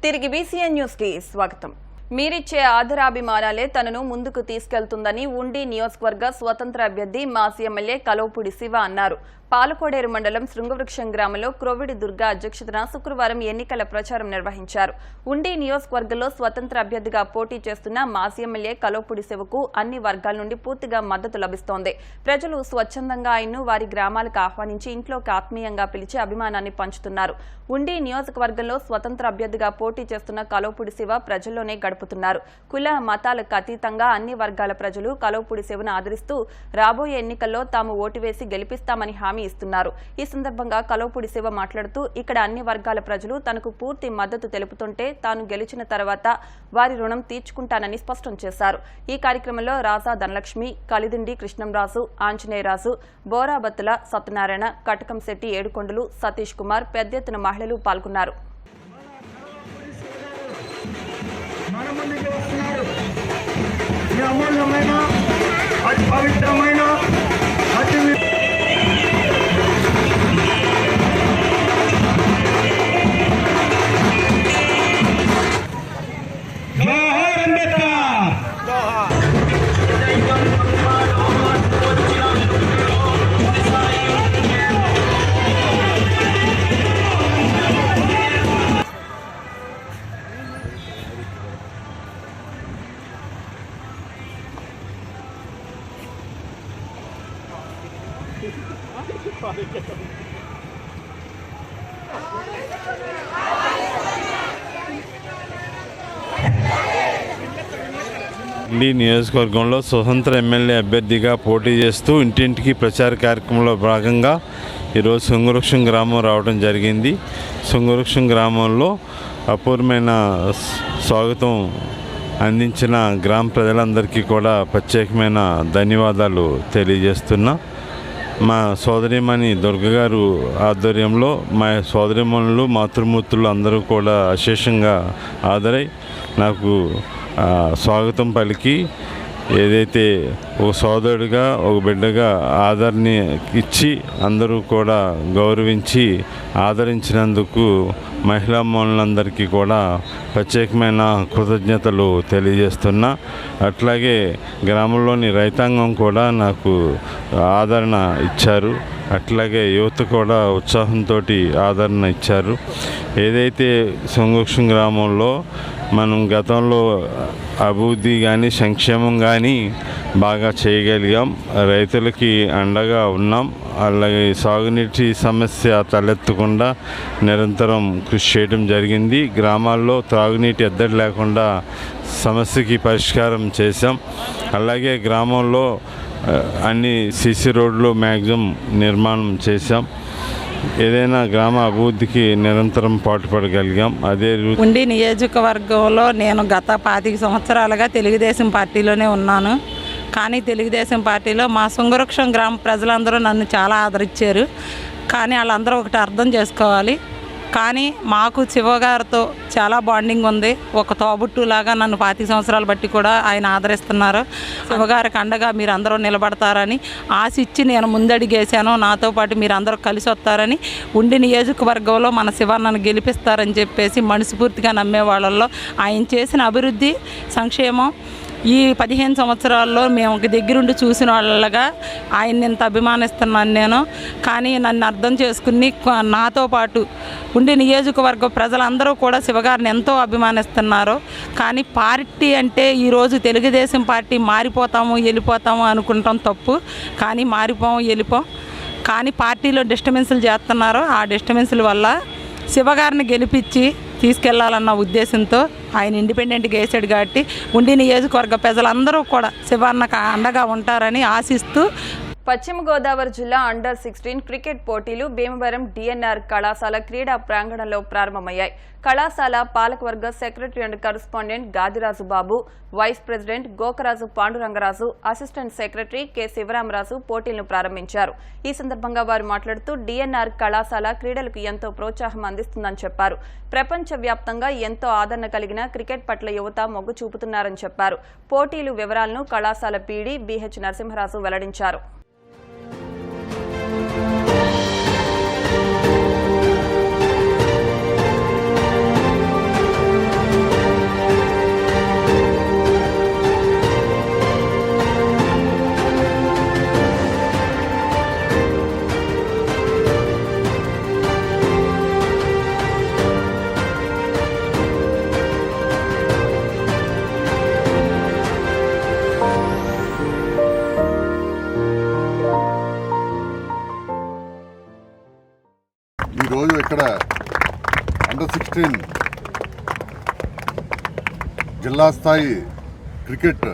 తిరిగి BCN news కి స్వాగతం. మీరిచ్చే ఆదరాభిమానాలే తనను ముందుకు తీసుకెళ్తుందని ఉండి నియోజకవర్గ స్వతంత్ర అభ్యర్థి మాజీ ఎమ్మెల్యే కలోపుడి శివ అన్నారు. పాలకోడేరు మండలం శృంగవృక్షం గ్రామంలో క్రోవిడి దుర్గా అధ్యక్షతన శుక్రవారం ఎన్నికల ప్రచారం నిర్వహించారు. ఉండి నియోజకవర్గంలో స్వతంత్ర అభ్యర్థిగా పోటీ చేస్తున్న మాజీ ఎమ్మెల్యే కలోపుడి శివకు అన్ని వర్గాల నుండి పూర్తిగా మద్దతు లభిస్తోంది. ప్రజలు స్వచ్ఛందంగా ఆయన్ను వారి గ్రామాలకు ఆహ్వానించి ఇంట్లోకి ఆత్మీయంగా పిలిచి అభిమానాన్ని పంచుతున్నారు. ఉండి నియోజకవర్గంలో స్వతంత్ర అభ్యర్థిగా పోటీ చేస్తున్న కలోపుడి శివ ప్రజల్లోనే గడుపుతున్నారు. కుల మతాలకు అతీతంగా అన్ని వర్గాల ప్రజలు కలోపుడి శివను ఆదరిస్తూ రాబోయే ఎన్నికల్లో తాము ఓటు వేసి గెలిపిస్తామని హామీ ఇస్తున్నారు. ఈ సందర్భంగా కలోపుడి శివ మాట్లాడుతూ ఇక్కడ అన్ని వర్గాల ప్రజలు తనకు పూర్తి మద్దతు తెలుపుతుంటే తాను గెలిచిన తర్వాత వారి రుణం తీర్చుకుంటానని స్పష్టం చేశారు. ఈ కార్యక్రమంలో రాజా ధనలక్ష్మి, కలిదిండి కృష్ణంరాజు, ఆంజనేయరాజు, బోరాబత్తుల సత్యనారాయణ, కటకంశెట్టి ఏడుకొండలు, సతీష్ కుమార్, పెద్ద ఎత్తున మహిళలు పాల్గొన్నారు. ఉండి నియోజకవర్గంలో స్వతంత్ర ఎమ్మెల్యే అభ్యర్థిగా పోటీ చేస్తూ ఇంటింటికి ప్రచార కార్యక్రమంలో భాగంగా ఈరోజు శృంగవృక్షం గ్రామం రావడం జరిగింది. శృంగవృక్షం గ్రామంలో అపూర్వమైన స్వాగతం అందించిన గ్రామ ప్రజలందరికీ కూడా ప్రత్యేకమైన ధన్యవాదాలు తెలియజేస్తున్నా. మా సోదరిమణి దుర్గ గారు ఆధ్వర్యంలో మా సోదరిమణులు, మాతృమూర్తులు అందరూ కూడా అశేషంగా హాజరై నాకు స్వాగతం పలికి ఏదైతే ఒక సోదరుడిగా ఒక బిడ్డగా ఆదరణ ఇచ్చి అందరూ కూడా గౌరవించి ఆదరించినందుకు మహిళా మనులందరికీ కూడా ప్రత్యేకమైన కృతజ్ఞతలు తెలియజేస్తున్నా. అట్లాగే గ్రామంలోని రైతాంగం కూడా నాకు ఆదరణ ఇచ్చారు. అట్లాగే యువత కూడా ఉత్సాహంతో ఆదరణ ఇచ్చారు. ఏదైతే శృంగవృక్షం గ్రామంలో మనం గతంలో అభివృద్ధి కానీ సంక్షేమం కానీ బాగా చేయగలిగాం, రైతులకి అండగా ఉన్నాం. అలాగే సాగునీటి సమస్య తలెత్తకుండా నిరంతరం కృషి చేయడం జరిగింది. గ్రామాల్లో త్రాగునీటి ఎద్దడి లేకుండా సమస్యకి పరిష్కారం చేశాం. అలాగే గ్రామంలో అన్ని సీసీ రోడ్లు మ్యాక్సిమం నిర్మాణం చేశాం. ఏదైనా గ్రామ అభివృద్ధికి నిరంతరం పాటుపడగలిగాం. అదే ఉండి నియోజకవర్గంలో నేను గత 25 సంవత్సరాలుగా తెలుగుదేశం పార్టీలోనే ఉన్నాను. కానీ తెలుగుదేశం పార్టీలో మా శృంగవృక్షం గ్రామ ప్రజలందరూ నన్ను చాలా ఆదరించారు. కానీ వాళ్ళందరూ ఒకటి అర్థం చేసుకోవాలి, కానీ మాకు శివగారితో చాలా బాండింగ్ ఉంది. ఒక తోబుట్టులాగా నన్ను 25 సంవత్సరాలు బట్టి కూడా ఆయన ఆదరిస్తున్నారు. శివగారికి అండగా మీరు అందరూ నిలబడతారని ఆశిచ్చి నేను ముందడిగేశాను. నాతో పాటు మీరు అందరూ కలిసి వస్తారని, ఉండి నియోజకవర్గంలో మన శివన్నను గెలిపిస్తారని చెప్పేసి మనస్ఫూర్తిగా నమ్మే వాళ్ళల్లో ఆయన చేసిన అభివృద్ధి సంక్షేమం ఈ 15 సంవత్సరాల్లో మేము దగ్గరుండి చూసిన వాళ్ళగా ఆయన్ని ఇంత అభిమానిస్తున్నాను నేను. కానీ నన్ను అర్థం చేసుకుని నాతో పాటు ఉండి నియోజకవర్గ ప్రజలందరూ కూడా శివగారిని ఎంతో అభిమానిస్తున్నారు. కానీ పార్టీ అంటే ఈరోజు తెలుగుదేశం పార్టీ మారిపోతాము వెళ్ళిపోతాము అనుకుంటాం తప్పు. కానీ మారిపోము వెళ్ళిపోం. కానీ పార్టీలో డిస్టర్బెన్స్లు చేస్తున్నారు. ఆ డిస్టర్బెన్స్ల వల్ల శివగారిని గెలిపించి తీసుకెళ్లాలన్న ఉద్దేశంతో ఆయన ఇండిపెండెంట్గా వేసాడు. కాబట్టి ఉండి నియోజకవర్గ ప్రజలందరూ కూడా శివన్నకు అండగా ఉంటారని ఆశిస్తూ పశ్చిమ గోదావరి జిల్లా అండర్ 16 క్రికెట్ పోటీలు భీమవరం డిఎన్ఆర్ కళాశాల క్రీడా ప్రాంగణంలో ప్రారంభమయ్యాయి. కళాశాల పాలకవర్గ secretary and correspondent Gadiraju Babu, vice president Gokaraju Pandurangaraju, assistant secretary K Sivaramaraju పోటీలను ప్రారంభించారు. ఈ సందర్భంగా వారు మాట్లాడుతూ డిఎన్ఆర్ కళాశాల క్రీడలకు ఎంతో ప్రోత్సాహం అందిస్తుందని చెప్పారు. ప్రపంచవ్యాప్తంగా ఎంతో ఆదరణ కలిగిన క్రికెట్ పట్ల యువత మొగ్గు చూపుతున్నారని చెప్పారు. పోటీలు వివరాలను కళాశాల పీడీ బిహెచ్ నరసింహరాజు వెల్లడించారు. జిల్లా స్థాయి క్రికెట్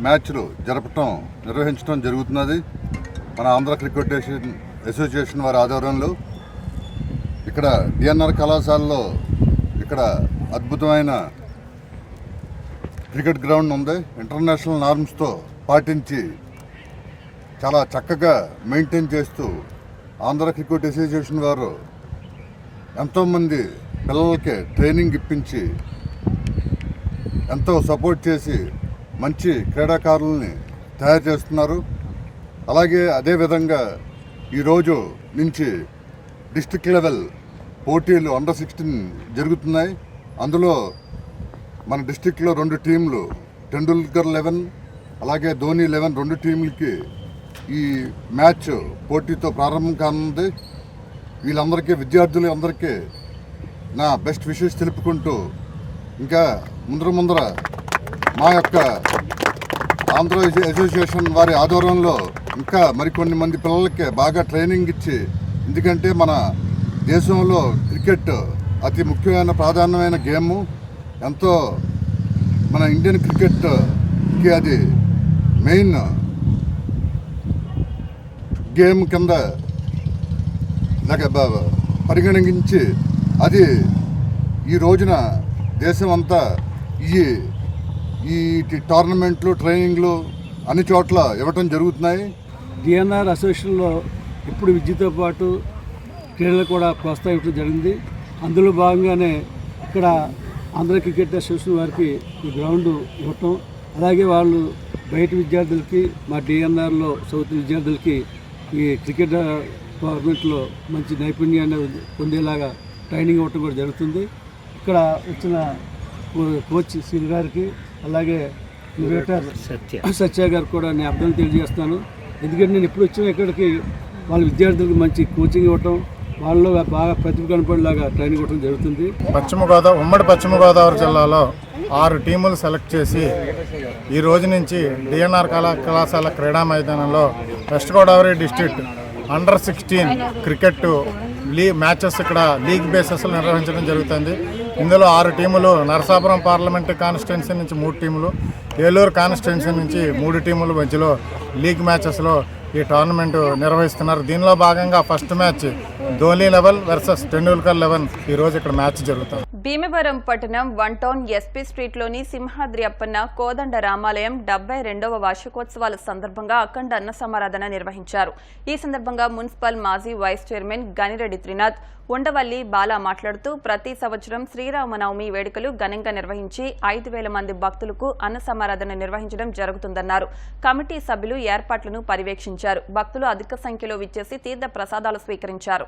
మ్యాచ్లు నిర్వహించడం జరుగుతున్నది. మన ఆంధ్ర క్రికెట్ అసోసియేషన్ వారి ఆధ్వర్యంలో ఇక్కడ డిఎన్ఆర్ కళాశాలలో ఇక్కడ అద్భుతమైన క్రికెట్ గ్రౌండ్ ఉంది. ఇంటర్నేషనల్ నార్మ్స్తో పాటించి చాలా చక్కగా మెయింటైన్ చేస్తూ ఆంధ్ర క్రికెట్ అసోసియేషన్ వారు ఎంతోమంది పిల్లలకి ట్రైనింగ్ ఇప్పించి ఎంతో సపోర్ట్ చేసి మంచి క్రీడాకారుల్ని తయారు చేస్తున్నారు. అలాగే అదేవిధంగా ఈరోజు నుంచి డిస్ట్రిక్ట్ లెవెల్ పోటీలు అండర్-16 జరుగుతున్నాయి. అందులో మన డిస్ట్రిక్ట్లో 2 టీంలు, టెండూల్కర్ 11 అలాగే ధోని 11 2 టీంలకి ఈ మ్యాచ్ పోటీతో ప్రారంభం కానుంది. వీళ్ళందరికీ విద్యార్థులందరికీ నా బెస్ట్ విషెస్ తెలుపుకుంటూ ఇంకా ముందర మా యొక్క ఆంధ్ర అసోసియేషన్ వారి ఆధ్వర్యంలో ఇంకా మరికొన్ని మంది పిల్లలకి బాగా ట్రైనింగ్ ఇచ్చి, ఎందుకంటే మన దేశంలో క్రికెట్ అతి ముఖ్యమైన ప్రాధాన్యమైన గేము. ఎంతో మన ఇండియన్ క్రికెట్కి అది మెయిన్ గేమ్ కింద పరిగణించి అది ఈ రోజున దేశం అంతా ఈ టోర్నమెంట్లు ట్రైనింగ్లు అన్ని చోట్ల ఇవ్వటం జరుగుతున్నాయి. డిఎన్ఆర్ అసోసియేషన్లో ఇప్పుడు విద్యతో పాటు క్రీడలు కూడా ప్రోత్సహించడం జరిగింది. అందులో భాగంగానే ఇక్కడ ఆంధ్ర క్రికెట్ అసోసియేషన్ వారికి ఈ గ్రౌండ్ ఇవ్వటం, అలాగే వాళ్ళు బయట విద్యార్థులకి మా డిఎన్ఆర్లో సౌత్ విద్యార్థులకి ఈ క్రికెట్ టోర్నమెంట్లో మంచి నైపుణ్యాన్ని పొందేలాగా ట్రైనింగ్ ఇవ్వటం కూడా జరుగుతుంది. ఇక్కడ వచ్చిన కోచ్ శ్రీ గారికి అలాగే ఇన్వేటర్ సత్య గారు కూడా నేను అర్థం తెలియజేస్తాను. ఎందుకంటే నేను ఎప్పుడు వచ్చినా ఇక్కడికి వాళ్ళ విద్యార్థులకు మంచి కోచింగ్ ఇవ్వటం, వాళ్ళలో బాగా ప్రతిభ కనపడేలాగా ట్రైనింగ్ ఇవ్వడం జరుగుతుంది. ఉమ్మడి పశ్చిమ గోదావరి జిల్లాలో 6 టీములు సెలెక్ట్ చేసి ఈ రోజు నుంచి డిఎన్ఆర్ కళాశాల క్రీడా మైదానంలో వెస్ట్ గోదావరి డిస్ట్రిక్ట్ అండర్-16 క్రికెట్ మ్యాచెస్ ఇక్కడ లీగ్ బేసెస్లో నిర్వహించడం జరుగుతుంది. ఇందులో 6 టీములు, నరసాపురం పార్లమెంటరీ కాన్స్టిట్యున్సీ నుంచి 3 టీములు, ఏలూరు కాన్స్టిట్యున్సీ నుంచి 3 టీముల మధ్యలో లీగ్ మ్యాచెస్లో ఈ టోర్నమెంట్ నిర్వహిస్తున్నారు. దీనిలో భాగంగా first match Dhoni 11 versus Tendulkar 11 ఈరోజు ఇక్కడ మ్యాచ్ జరుగుతుంది. భీమవరం పట్టణం 1 టౌన్ ఎస్పీ స్ట్రీట్లోని సింహాద్రి అప్పన్న కోదండ రామాలయం 72వ వార్షికోత్సవాల సందర్భంగా అఖండ అన్న సమారాధన నిర్వహించారు. ఈ సందర్భంగా మున్సిపల్ మాజీ వైస్ చైర్మన్ గనిరెడ్డి త్రినాథ్ ఉండవల్లి బాలా మాట్లాడుతూ ప్రతి సంవత్సరం శ్రీరామనవమి వేడుకలు ఘనంగా నిర్వహించి 5,000 మంది భక్తులకు అన్న సమారాధన నిర్వహించడం జరుగుతుందన్నారు. కమిటీ సభ్యులు ఏర్పాట్లను పర్యవేక్షించారు. భక్తులు అధిక సంఖ్యలో విచ్చేసి తీర్థ ప్రసాదాలు స్వీకరించారు.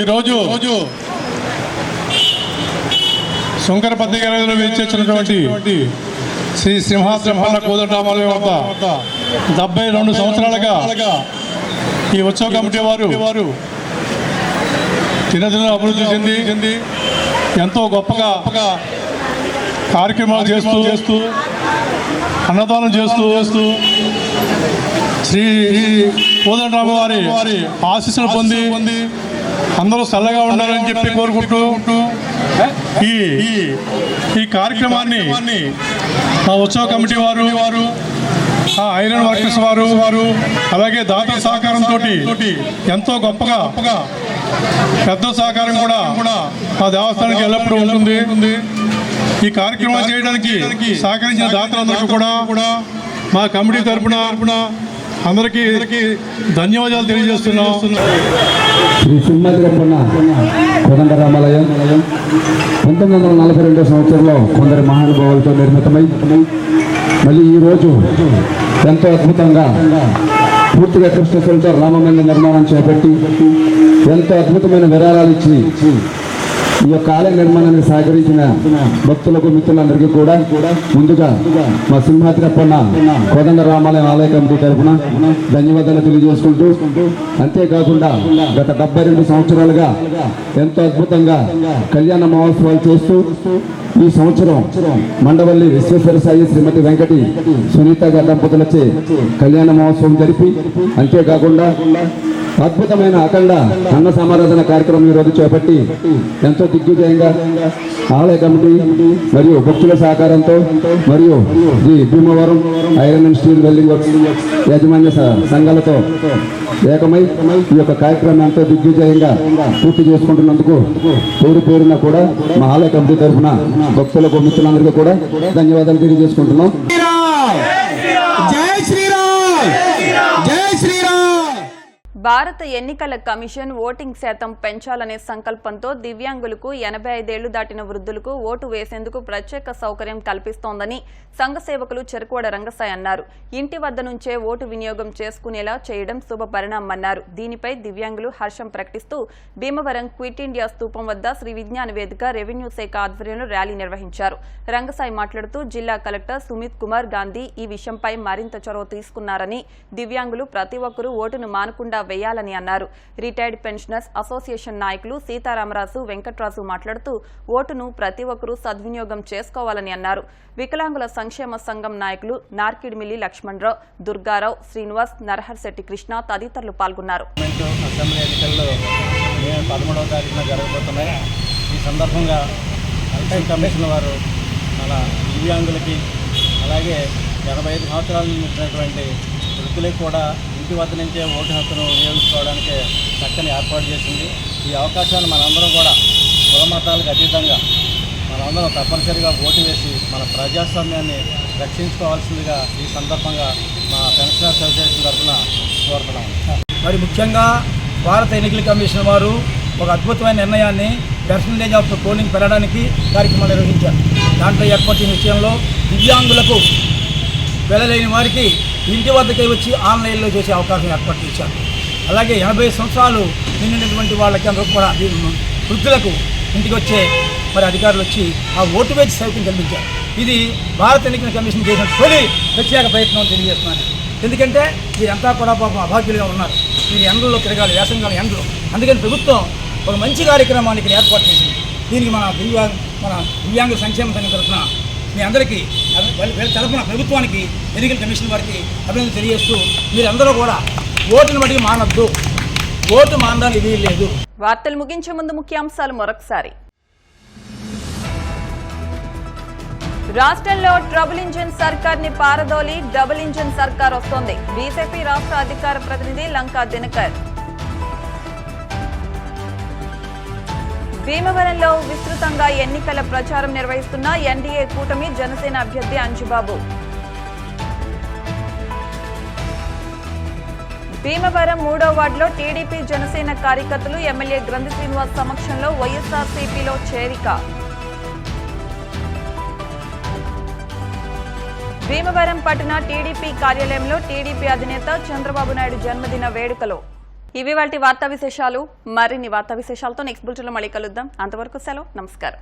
ఈరోజు శంకరపతి గారిలో వేచేసినటువంటి శ్రీ సింహాద్రి అప్పన్న కోదండ రామాలయం వద్ద 72 సంవత్సరాలుగా ఈ ఉత్సవ కమిటీ వారు దినదిన అభివృద్ధి చెంది ఎంతో గొప్పగా కార్యక్రమాలు చేస్తూ అన్నదానం చేస్తూ శ్రీ కోదండరామ వారి ఆశీస్సులు పొంది అందరూ చల్లగా ఉండాలని చెప్పి కోరుకుంటూ ఈ కార్యక్రమాన్ని ఉత్సవ కమిటీ వారు ఐరన్ వర్కర్స్ వారు అలాగే దాతల సహకారంతో ఎంతో గొప్పగా పెద్ద సహకారం కూడా ఆ దేవస్థానానికి ఎల్లప్పుడూ ఉంటుంది. ఈ కార్యక్రమం చేయడానికి సహకరించిన దాతలందరికీ కూడా మా కమిటీ తరపున అందరికీ ధన్యవాదాలు తెలియజేస్తున్నాం. శ్రీ సింహాద్రి అప్పన్న కోదండ రామాలయం 1942 సంవత్సరంలో కొందరి మహానుభావులతో నిర్మితమై మళ్ళీ ఈరోజు ఎంతో అద్భుతంగా పూర్తిగా కృష్ణశిలతో రామమందిర నిర్మాణం చేపట్టి ఎంతో అద్భుతమైన విరాళాలు ఇచ్చి ఈ యొక్క ఆలయ నిర్మాణానికి సహకరించిన భక్తులకు మిత్రులందరికీ కూడా ముందుగా మా సింహాద్రప్పన్న కోదండ రామాలయం ఆలయ కమిటీ తరఫున ధన్యవాదాలు తెలియజేసుకుంటూ, అంతేకాకుండా గత 72 సంవత్సరాలుగా ఎంతో అద్భుతంగా కళ్యాణ మహోత్సవాలు చేస్తూ ఈ సంవత్సరం మండవల్లి విశ్వేశ్వర సాయి శ్రీమతి వెంకటి సునీత గారి దంపతులచే కళ్యాణ మహోత్సవం జరిపి, అంతేకాకుండా అద్భుతమైన అఖండ అన్న సమారాధన కార్యక్రమం ఈరోజు చేపట్టి ఎంతో దిగ్విజయంగా ఆలయ కమిటీ మరియు భక్తుల సహకారంతో మరియు ఈ Bhimavaram iron and steel welding works యాజమాన్య సంఘాలతో ఏకమై ఈ యొక్క కార్యక్రమం ఎంతో దిగ్విజయంగా పూర్తి చేసుకుంటున్నందుకు పేరున కూడా మా ఆలయ కమిటీ తరఫున భక్తులకు మిత్రులందరికీ కూడా ధన్యవాదాలు తెలియజేసుకుంటున్నాం. భారత ఎన్నికల కమిషన్ ఓటింగ్ శాతం పెంచాలనే సంకల్పంతో దివ్యాంగులకు 85 ఏళ్లు దాటిన వృద్ధులకు ఓటు వేసేందుకు ప్రత్యేక సౌకర్యం కల్పిస్తోందని సంఘ సేవకులు చెరుకువాడ రంగసాయి అన్నారు. ఇంటి వద్ద నుంచే ఓటు వినియోగం చేసుకునేలా చేయడం శుభ పరిణామన్నారు. దీనిపై దివ్యాంగులు హర్షం ప్రకటిస్తూ భీమవరం క్విట్ ఇండియా స్తూపం వద్ద శ్రీ విజ్ఞాన వేదిక రెవెన్యూ శాఖ ఆధ్వర్యంలో ర్యాలీ నిర్వహించారు. రంగసాయి మాట్లాడుతూ జిల్లా కలెక్టర్ సుమిత్ కుమార్ గాంధీ ఈ విషయంపై మరింత చొరవ తీసుకున్నారని, దివ్యాంగులు ప్రతి ఒక్కరూ ఓటును మానకుండా వేయాలని అన్నారు. రిటైర్డ్ పెన్షనర్స్ అసోసియేషన్ నాయకులు సీతారామరాజు, వెంకట్రాజు మాట్లాడుతూ ఓటును ప్రతి ఒక్కరూ సద్వినియోగం చేసుకోవాలని అన్నారు. వికలాంగుల సంక్షేమ సంఘం నాయకులు నార్కిడిమిల్లి లక్ష్మణరావు, దుర్గారావు, శ్రీనివాస్, నరహర్శెట్టి కృష్ణ తదితరులు పాల్గొన్నారు. అసెంబ్లీ ఎన్నికల్లో 13వ తారీఖున జరగబోతున్నాయి. ఈ సందర్భంగా ఎలక్షన్ కమిషన్ వారు మన దివ్యాంగులకి అలాగే 85 సంవత్సరాల నిండినటువంటి వృద్ధులకు కూడా ఇంటి వద్ద నుంచే ఓటు హక్కును వినియోగించుకోవడానికి చక్కని ఏర్పాటు చేసింది. ఈ అవకాశాన్ని మనందరం కూడా కుల మతాలకు అతీతంగా మనందరం తప్పనిసరిగా ఓటు వేసి మన ప్రజాస్వామ్యాన్ని రక్షించుకోవాల్సిందిగా ఈ సందర్భంగా మా పెన్షనర్స్ అసోసియేషన్ తరఫున కోరుతున్నాము. మరి ముఖ్యంగా భారత ఎన్నికల కమిషన్ వారు ఒక అద్భుతమైన నిర్ణయాన్ని పర్సంటేజ్ ఆఫ్ పోలింగ్ పెరగడానికి కార్యక్రమాలు నిర్వహించారు. దాంట్లో ఏర్పడిన విషయంలో దివ్యాంగులకు వెళ్ళలేని వారికి ఇంటి వద్దకే వచ్చి ఆన్లైన్లో చేసే అవకాశం ఏర్పాటు చేశారు. అలాగే 80 సంవత్సరాలు నిండినటువంటి వాళ్ళకి అందరూ కూడా వృద్ధులకు ఇంటికి వచ్చే మరి అధికారులు వచ్చి ఆ ఓటు వేసి సౌకర్యం కల్పించారు. ఇది భారత ఎన్నికల కమిషన్ చేసిన తొలి ప్రత్యేక ప్రయత్నం తెలియజేస్తున్నాను. ఎందుకంటే వీరంతా కూడా పాపం అభాగ్యులుగా ఉన్నారు. వీరి ఎండల్లో తిరగాలి, వేసంగాల ఎండలు. అందుకని ప్రభుత్వం ఒక మంచి కార్యక్రమాన్ని ఇక్కడ ఏర్పాటు చేసింది. దీనికి మన దివ్యాంగుల సంక్షేమ సంఘం తరఫున మీ అందరికీ వీళ్ళ తరఫున ప్రభుత్వానికి ఎన్నికల కమిషన్ వారికి అభినందన తెలియజేస్తూ మీరందరూ కూడా ఓటును బట్టి మానద్దు, ఓటు మానడానికి వీలు లేదు. వార్తలు ముగించే ముందు ముఖ్యాంశాలు మరొకసారి. రాష్ట్రంలో ట్రబుల్ ఇంజిన్ సర్కార్ ని పారదోలి డబుల్ ఇంజిన్ సర్కార్ వస్తోంది. బీజేపీ రాష్ట్ర అధికార ప్రతినిధి లంకా దినకర్. భీమవరంలో విస్తృతంగా ఎన్నికల ప్రచారం నిర్వహిస్తున్న ఎన్డీఏ కూటమి జనసేన అభ్యర్థి అంజుబాబు. భీమవరం 3వ వార్డులో టీడీపీ జనసేన కార్యకర్తలు ఎమ్మెల్యే గ్రంథి శ్రీనివాస్ సమక్షంలో వైఎస్ఆర్సీపీలో చేరిక. భీమవరం పట్టణ టీడీపీ కార్యాలయంలో టీడీపీ అధినేత చంద్రబాబు నాయుడు జన్మదిన వేడుకలు. ఇవి వాటి వార్తా విశేషాలు. మరిన్ని వార్తా విశేషాలతో నెక్స్ట్ బులెటిన్లో మళ్ళీ కలుద్దాం. అంతవరకు సెలవు, నమస్కారం.